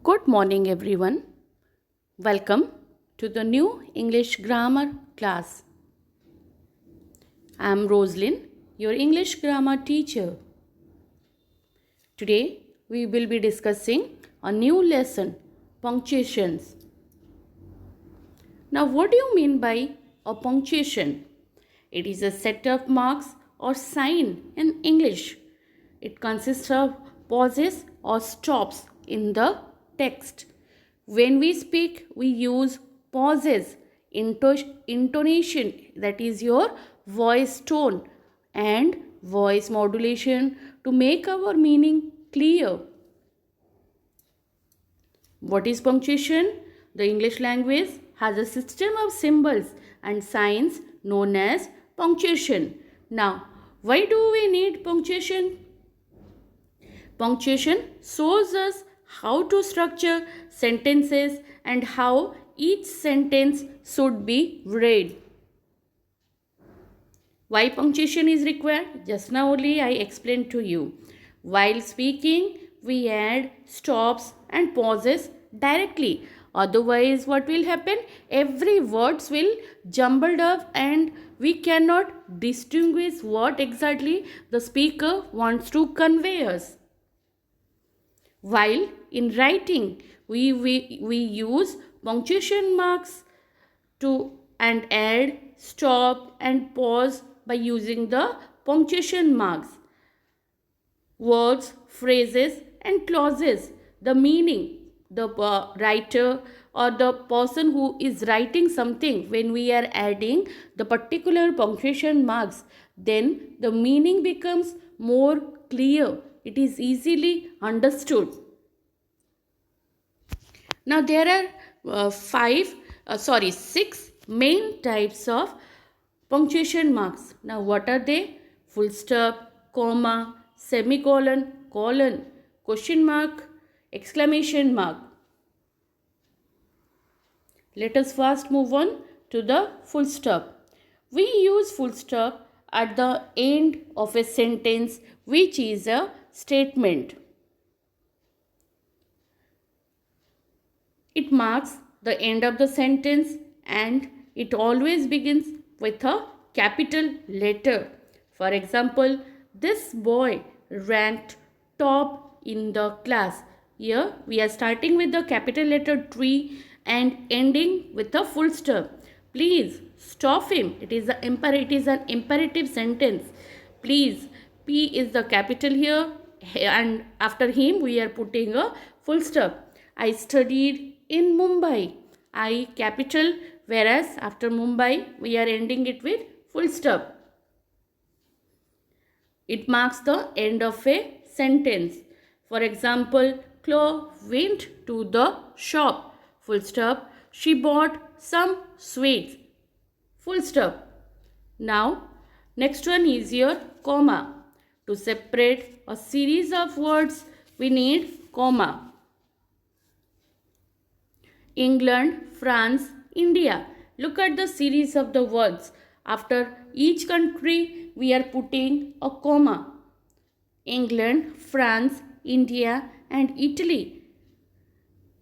Good morning, everyone. Welcome to the new English grammar class. I am Roslyn, your English grammar teacher. Today, we will be discussing a new lesson, punctuations. Now, what do you mean by a punctuation? It is a set of marks or sign in English. It consists of pauses or stops in the text. When we speak, we use pauses, intonation, that is your voice tone, and voice modulation to make our meaning clear. What is punctuation? The English language has a system of symbols and signs known as punctuation. Now, why do we need punctuation? Punctuation shows us how to structure sentences and how each sentence should be read. Why punctuation is required? Just now only I explained to you. While speaking, we add stops and pauses directly. Otherwise, what will happen? Every words will jumbled up and we cannot distinguish what exactly the speaker wants to convey us. While in writing, we use punctuation marks to and add, stop and pause by using the punctuation marks. Words, phrases and clauses, the meaning, the writer or the person who is writing something, when we are adding the particular punctuation marks, then the meaning becomes more clear. It is easily understood. Now there are six main types of punctuation marks. Now what are they? Full stop, comma, semicolon, colon, question mark, exclamation mark. Let us first move on to the full stop. We use full stop at the end of a sentence which is a statement. It marks the end of the sentence and it always begins with a capital letter. For example, this boy ranked top in the class. Here we are starting with the capital letter T and ending with a full stop. Please stop him. It is an imperative sentence. Please, P is the capital here and after him we are putting a full stop. I studied in Mumbai. I capital, whereas after Mumbai we are ending it with full stop. It marks the end of a sentence. For example, Chloe went to the shop. Full stop. She bought some sweets. Full stop. Now, next one is your comma. To separate a series of words, we need comma. England, France, India. Look at the series of the words. After each country, we are putting a comma. England, France, India and Italy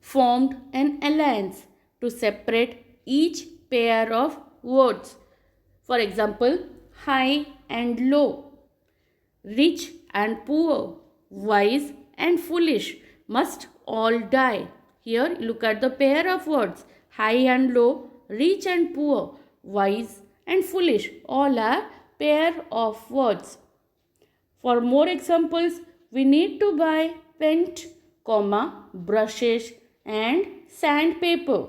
formed an alliance to separate each pair of words. For example, high and low, rich and poor, wise and foolish must all die. Here look at the pair of words, high and low, rich and poor, wise and foolish, all are pair of words. For more examples, we need to buy paint, comma, brushes and sandpaper.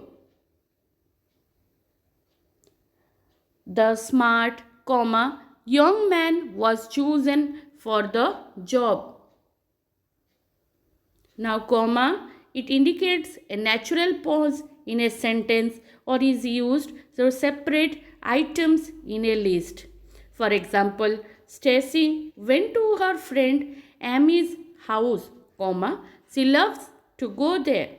The smart, comma, young man was chosen for the job. Now, comma, it indicates a natural pause in a sentence or is used to separate items in a list. For example, Stacy went to her friend Amy's house, comma, she loves to go there.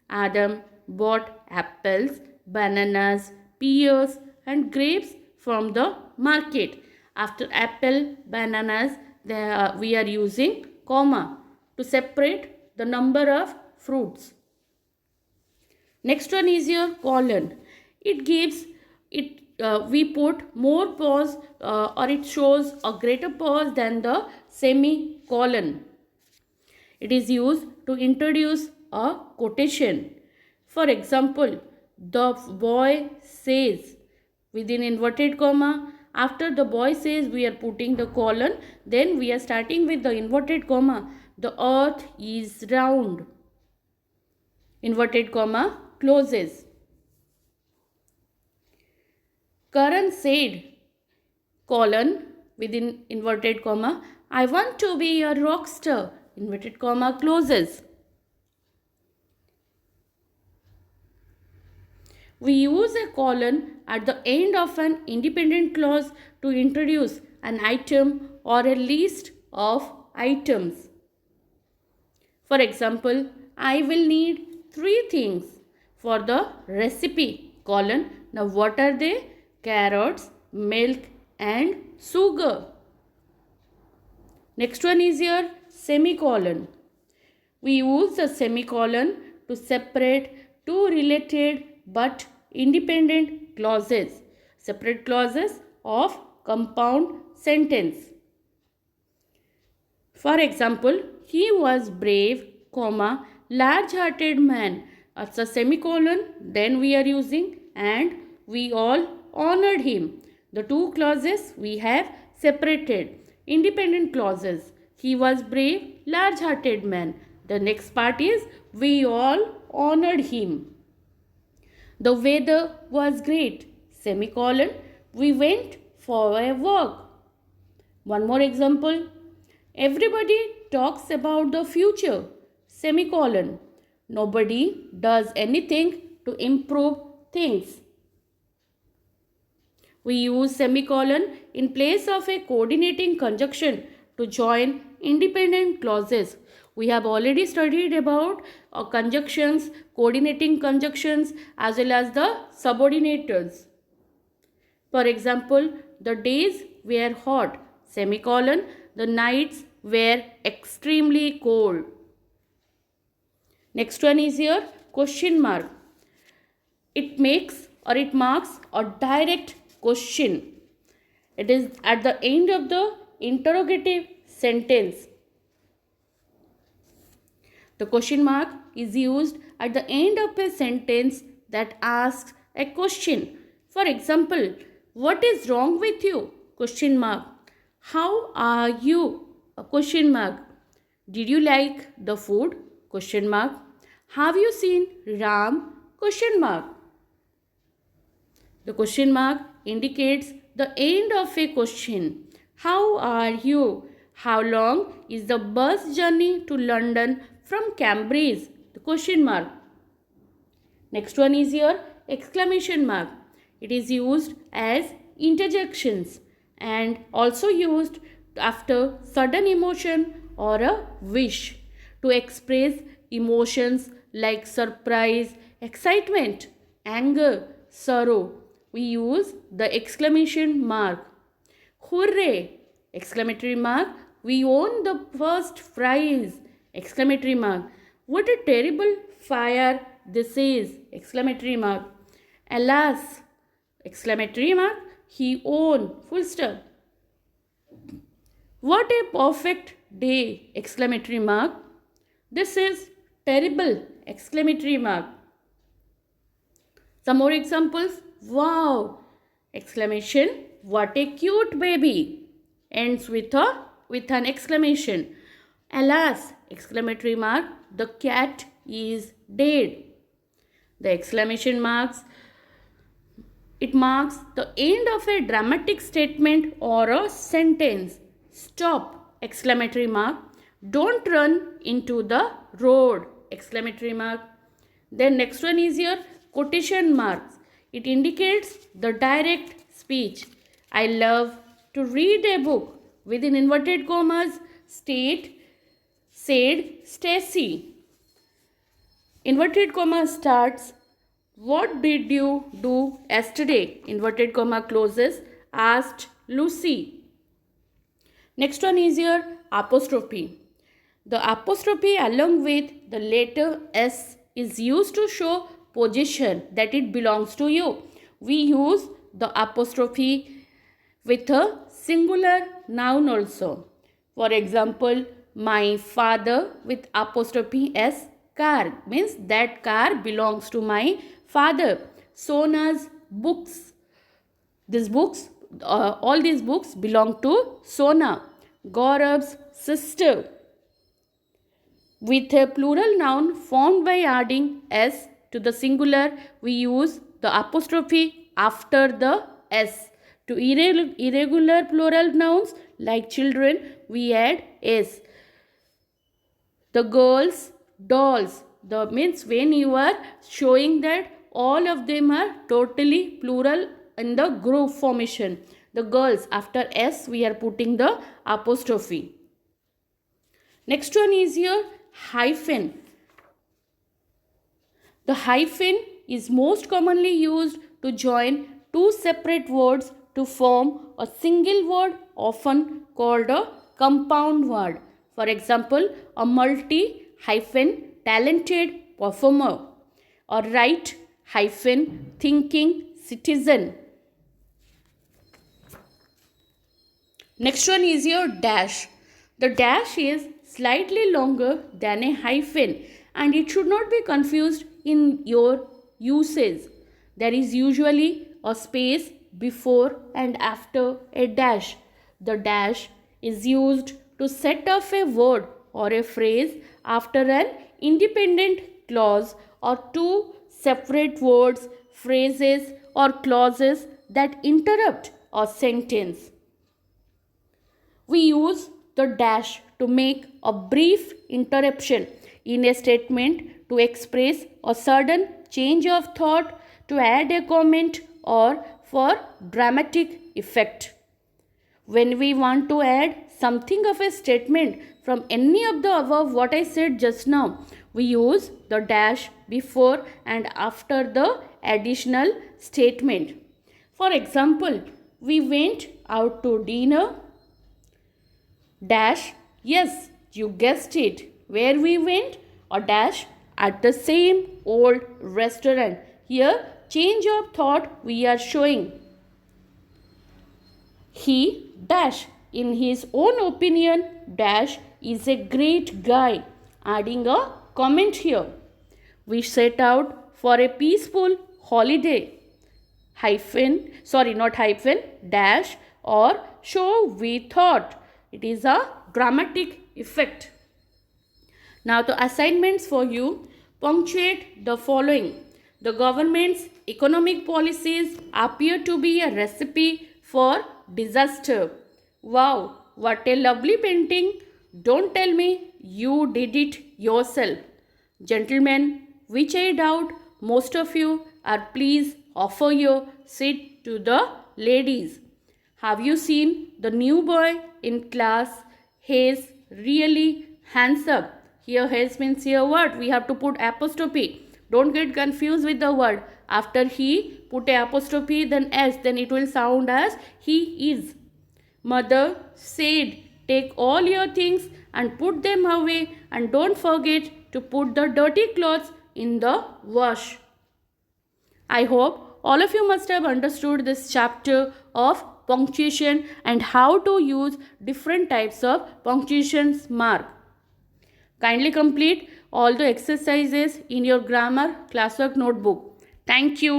Adam bought apples, bananas, pears and grapes from the market. After apple, bananas, we are using comma to separate the number of fruits. Next one is your colon. It gives it we put more pause or it shows a greater pause than the semicolon. It is used to introduce a quotation. For example, the boy says within inverted comma. After the boy says, we are putting the colon, then we are starting with the inverted comma. The earth is round. Inverted comma closes. Karan said, colon within inverted comma, I want to be a rock star. Inverted comma closes. We use a colon at the end of an independent clause to introduce an item or a list of items. For example, I will need 3 things for the recipe. Colon. Now what are they? Carrots, milk and sugar. Next one is your semicolon. We use the semicolon to separate two related but independent clauses. Separate clauses of compound sentence. For example, he was brave, comma, large-hearted man. That's a semicolon. Then we are using and we all honored him. The two clauses we have separated. Independent clauses. He was brave, large-hearted man. The next part is we all honored him. The weather was great. Semicolon. We went for a walk. One more example. Everybody talks about the future. Semicolon. Nobody does anything to improve things. We use semicolon in place of a coordinating conjunction to join independent clauses. We have already studied about conjunctions, coordinating conjunctions as well as the subordinators. For example, the days were hot, semicolon, the nights were extremely cold. Next one is your question mark. It marks a direct question. It is at the end of the interrogative sentence. The question mark is used at the end of a sentence that asks a question. For example, what is wrong with you? Question mark. How are you? A question mark. Did you like the food? Question mark. Have you seen Ram? Question mark. The question mark indicates the end of a question. How are you? How long is the bus journey to London from Cambridge? The question mark. Next one is your exclamation mark. It is used as interjections and also used after sudden emotion or a wish to express emotions like surprise, excitement, anger, sorrow. We use the exclamation mark. Hooray! Exclamatory mark. We won the first prize! Exclamatory mark. What a terrible fire this is! Exclamatory mark. Alas! Exclamatory mark. He won! Full stop. What a perfect day! Exclamatory mark. This is terrible! Exclamatory mark. Some more examples. Wow! Exclamation. What a cute baby! Ends with an exclamation. Alas! Exclamatory mark. The cat is dead. The exclamation marks. It marks the end of a dramatic statement or a sentence. Stop! Exclamatory mark. Don't run into the road! Exclamatory mark. Then next one is your quotation marks. It indicates the direct speech. I love to read a book. Within inverted commas, said Stacy. Inverted comma starts. What did you do yesterday? Inverted comma closes. Asked Lucy. Next one is your apostrophe. The apostrophe along with the letter S is used to show possession, that it belongs to you. We use the apostrophe with a singular noun also. For example, my father with apostrophe S car means that car belongs to my father. Sona's books, all these books belong to Sona. Gaurav's sister with a plural noun formed by adding S to the singular, we use the apostrophe after the S. To irregular plural nouns like children, we add S. The girls, dolls. The means when you are showing that all of them are totally plural in the group formation. The girls, after S, we are putting the apostrophe. Next one is your hyphen. The hyphen is most commonly used to join two separate words to form a single word, often called a compound word. For example, a multi hyphen talented performer, or right hyphen thinking citizen. Next one is your dash. The dash is slightly longer than a hyphen and it should not be confused in your usage. There is usually a space before and after a dash. The dash is used to set off a word or a phrase after an independent clause or two separate words, phrases, or clauses that interrupt a sentence. We use the dash to make a brief interruption in a statement, to express a sudden change of thought, to add a comment, or for dramatic effect. When we want to add something of a statement from any of the above what I said just now, we use the dash before and after the additional statement. For example, we went out to dinner. Dash, yes, you guessed it. Where we went? A dash at the same old restaurant. Here, change of thought we are showing. He dash, in his own opinion, dash is a great guy. Adding a comment here. We set out for a peaceful holiday. Dash or show we thought. It is a dramatic effect. Now the assignments for you. Punctuate the following. The government's economic policies appear to be a recipe for disaster. Wow, what a lovely painting. Don't tell me you did it yourself. Gentlemen, which I doubt most of you are, please offer your seat to the ladies. Have you seen the new boy in class? He is really handsome. Here his means here what? We have to put apostrophe. Don't get confused with the word. After he, put a apostrophe then s, then it will sound as he is. Mother said, take all your things and put them away and don't forget to put the dirty clothes in the wash. I hope all of you must have understood this chapter of punctuation and how to use different types of punctuation mark. Kindly complete all the exercises in your grammar classwork notebook. Thank you.